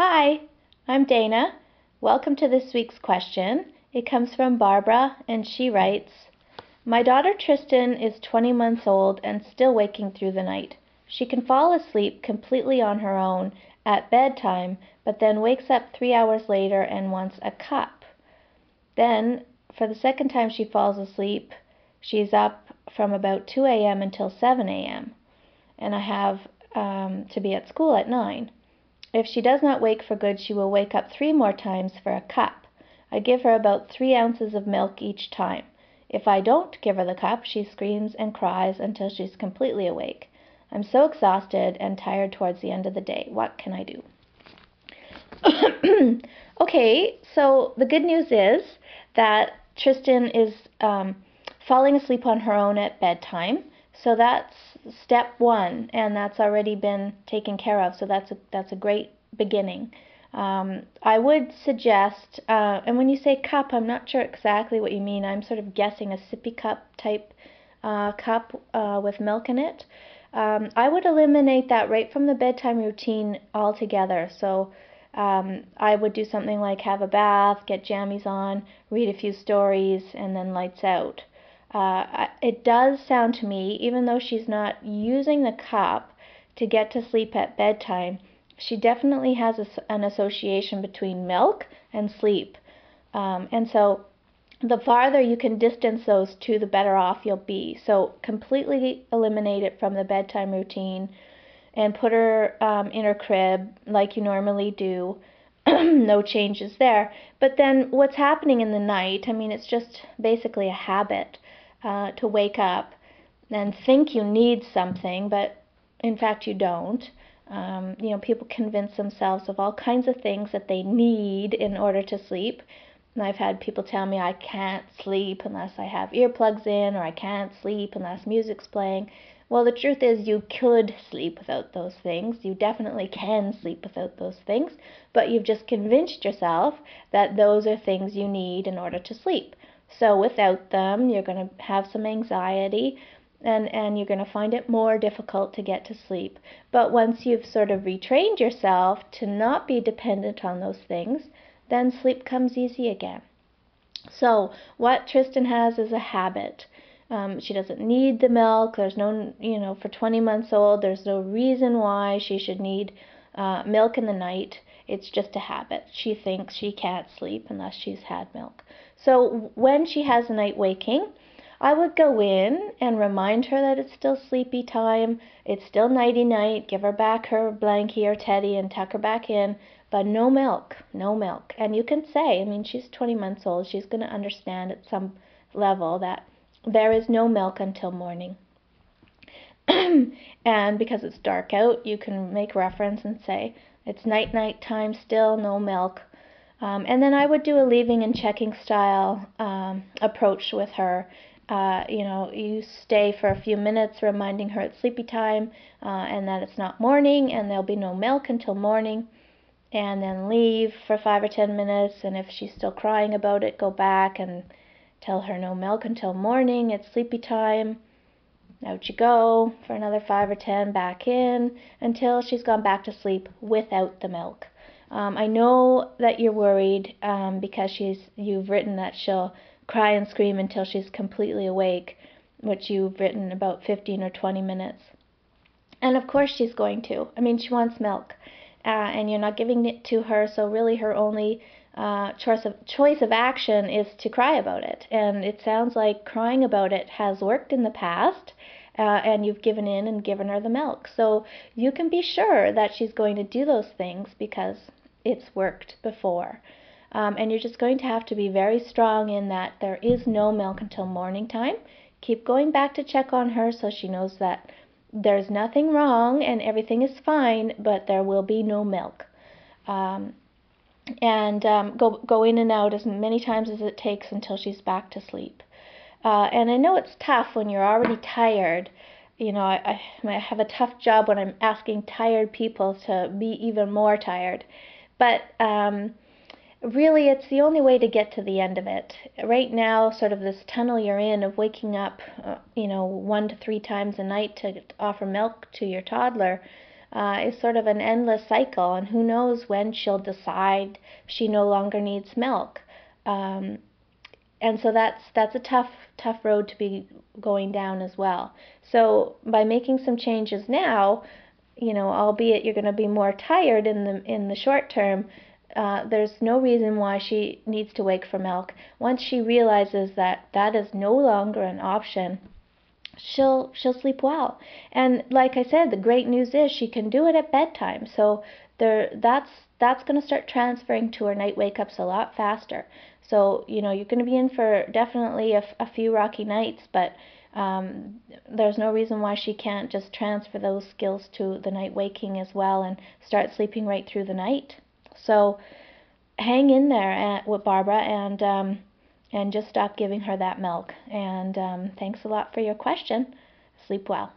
Hi, I'm Dana. Welcome to this week's question. It comes from Barbara, and she writes, my daughter Tristan is 20 months old and still waking through the night. She can fall asleep completely on her own at bedtime, but then wakes up 3 hours later and wants a cup. Then, for the second time she falls asleep, she's up from about 2 a.m. until 7 a.m. and I have to be at school at 9. If she does not wake for good, she will wake up 3 more times for a cup. I give her about 3 ounces of milk each time. If I don't give her the cup, she screams and cries until she's completely awake. I'm so exhausted and tired towards the end of the day. What can I do? Okay, so the good news is that Tristan is falling asleep on her own at bedtime. So that's step 1, and that's already been taken care of. So that's a great beginning. I would suggest, and when you say cup, I'm not sure exactly what you mean. I'm sort of guessing a sippy cup type cup with milk in it. I would eliminate that right from the bedtime routine altogether. So I would do something like have a bath, get jammies on, read a few stories, and then lights out. It does sound to me, even though she's not using the cup to get to sleep at bedtime, she definitely has an association between milk and sleep. And so the farther you can distance those two, the better off you'll be. So completely eliminate it from the bedtime routine and put her in her crib like you normally do. No changes there. But then what's happening in the night, I mean, it's just basically a habit to wake up and think you need something, but in fact you don't. People convince themselves of all kinds of things that they need in order to sleep. And I've had people tell me I can't sleep unless I have earplugs in, or I can't sleep unless music's playing. Well, the truth is you could sleep without those things. You definitely can sleep without those things, but you've just convinced yourself that those are things you need in order to sleep. So without them, you're going to have some anxiety, and you're going to find it more difficult to get to sleep. But once you've sort of retrained yourself to not be dependent on those things, then sleep comes easy again. So what Tristan has is a habit. She doesn't need the milk. There's no, for 20 months old, there's no reason why she should need milk in the night. It's just a habit. She thinks she can't sleep unless she's had milk. So when she has a night waking, I would go in and remind her that it's still sleepy time. It's still nighty night. Give her back her blankie or teddy and tuck her back in. But no milk, no milk. And you can say, I mean, she's 20 months old. She's going to understand at some level that there is no milk until morning. And because it's dark out, you can make reference and say, it's night time still, no milk. And then I would do a leaving and checking style approach with her. You stay for a few minutes reminding her it's sleepy time and that it's not morning and there'll be no milk until morning. And then leave for 5 or 10 minutes, and if she's still crying about it, go back and tell her no milk until morning, it's sleepy time. Out you go for another 5 or 10, back in, until she's gone back to sleep without the milk. I know that you're worried because you've written that she'll cry and scream until she's completely awake, which you've written about 15 or 20 minutes. And of course she's going to. I mean, she wants milk. And you're not giving it to her, so really her only choice of action is to cry about it. And it sounds like crying about it has worked in the past, and you've given in and given her the milk. So you can be sure that she's going to do those things because it's worked before. And you're just going to have to be very strong in that there is no milk until morning time. Keep going back to check on her so she knows that there's nothing wrong and everything is fine, but there will be no milk. Go in and out as many times as it takes until she's back to sleep. And I know it's tough when you're already tired. I have a tough job when I'm asking tired people to be even more tired. But really, it's the only way to get to the end of it. Right now, sort of this tunnel you're in of waking up, 1 to 3 times a night to offer milk to your toddler, is sort of an endless cycle, and who knows when she'll decide she no longer needs milk. And so that's a tough road to be going down as well. So by making some changes now, albeit you're going to be more tired in the short term, there's no reason why she needs to wake for milk. Once she realizes that that is no longer an option, she'll sleep well. And like I said, the great news is she can do it at bedtime. So that's going to start transferring to her night wake-ups a lot faster. So, you're going to be in for definitely a few rocky nights, but there's no reason why she can't just transfer those skills to the night waking as well and start sleeping right through the night. So hang in there with Barbara, and just stop giving her that milk. And thanks a lot for your question. Sleep well.